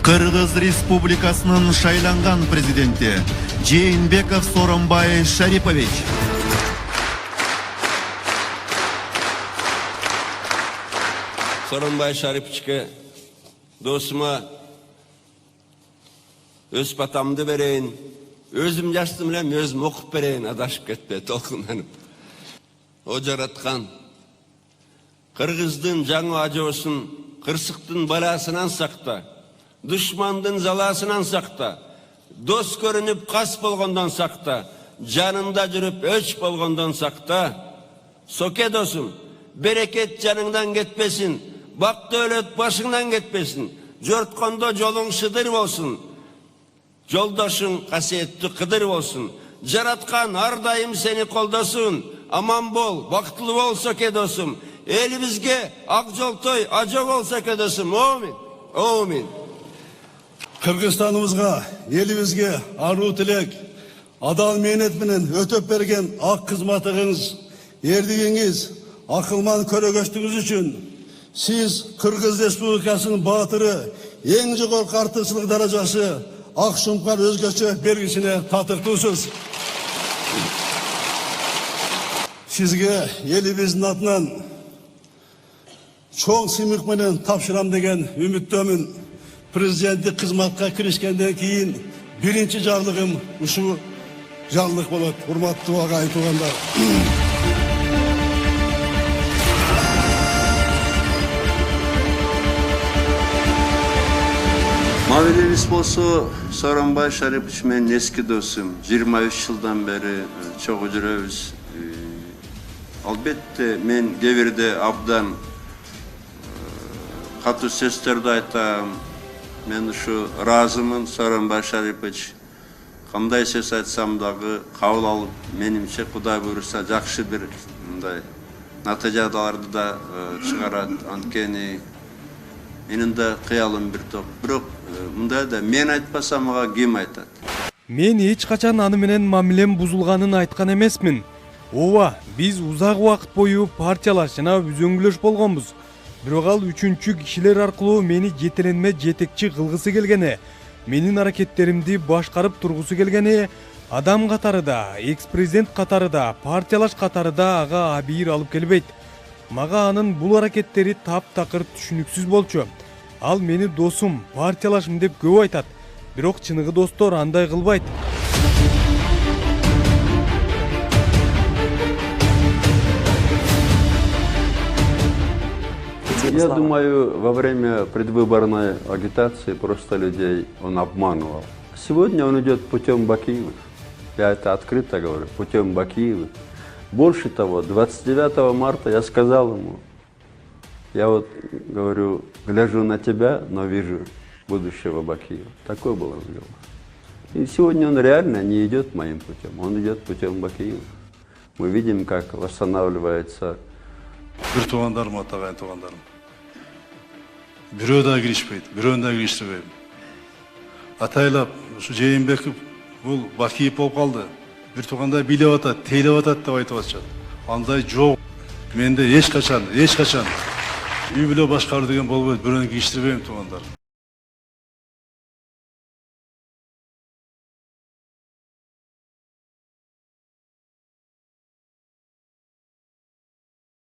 Кыргыз Республикасынын шайланган президенти Жээнбеков Сооронбай Шарипович. Сооронбай Шариповичке досума өз батамды берейин, өзім жаштым элем, өзім окуп берейин, адашып кетпе, толкунданып. О жараткан, Кыргыздын жаңы ажоосун кырсыктын баласынан сакта, душмандын заласынан сакта, дос көрүнүп кас болгондон сакта, жанында жүрүп өч болгондон сакта. Соке досум, берекет жаныңдан кетпесин, бак дөөлөт башыңдан кетпесин, жорткондо жолуң шыдыр болсун, жолдошуң касиеттүү кыдыр болсун. Жараткан ар дайым сени колдосун, аман бол, бактылуу бол Соке досум. Элибизге ак жолтой ажо бол Соке досум. Амин. Амин. Кыргызстаныбызга, элибизге аруу тилек, адал мээнет менен өтөп берген ак кызматыңыз, эрдигиңиз, акылман көрөгөчтүгүңүз үчүн сиз Кыргыз Республикасынын баатыры, эң жогорку артыкчылык даражасы ак шумкар өзгөчө белгисине татыктуусуз. Сизге элибиздин атынан чоң сыймык менен тапшырам деген үмүттөмүн. Президенттик кызматка киришкенден кийин биринчи жарлыгым ушул жарлык болот. Урматтуу агайын туугандар. Мамилебиз болсо Сооронбай Шарипович менен эски досум. 23 жылдан бери чогуу жүрөбүз. Албетте мен кээ бирде абдан катуу сөздөрдү айтам. Мен ушу ыраазымын Сооронбай Шарипович. Кандай сөз айтсам дагы кабыл алып, менимче Кудай буйруса жакшы бир мындай натыйжаларды да чыгарат. Анткени менин да кыялым бир топ. Бирок мындай да мен айтпасам ага ким айтат? Мен эч качан аны менен мамилем бузулганын айткан эмесмин. Ооба, биз узак убакыт бою партиялаш жана үзөңгүлөш болгонбуз. Бирок ал үчүнчү кишилер аркылуу мени жетеленме жетекчи кылгысы келгени, менин аракеттеримди башкарып тургусу келгени, адам катары да, экс-президент катары да, партиялаш катары да ага абийир алып келбейт. Мага анын бул аракеттери таптакыр түшүнүксүз болчу. Ал мени досум, партиялашым деп көп айтат. Бирок чыныгы достор андай кылбайт. Я думаю, во время предвыборной агитации просто людей он обманывал. Сегодня он идет путем Бакиевых. Я это открыто говорю, путем Бакиевых. Больше того, 29 марта я сказал ему, я вот говорю, гляжу на тебя, но вижу будущего Бакиева. Такой был разговор. И сегодня он реально не идет моим путем, он идет путем Бакиевых. Мы видим, как восстанавливается. Бир туугандарым, атагайын туугандарым. Бирөө да киришпейт, бирөөнү да кириштирбейм. Атайлап, ушу Жээнбеков бул Бакиев болуп калды. Бир туугандай билеп атат, тейлеп атат деп айтып атышат. Андай жок. Менде эч качан үй бүлө башкаруу деген болбойт, бирөөнү кириштирбейм туугандар.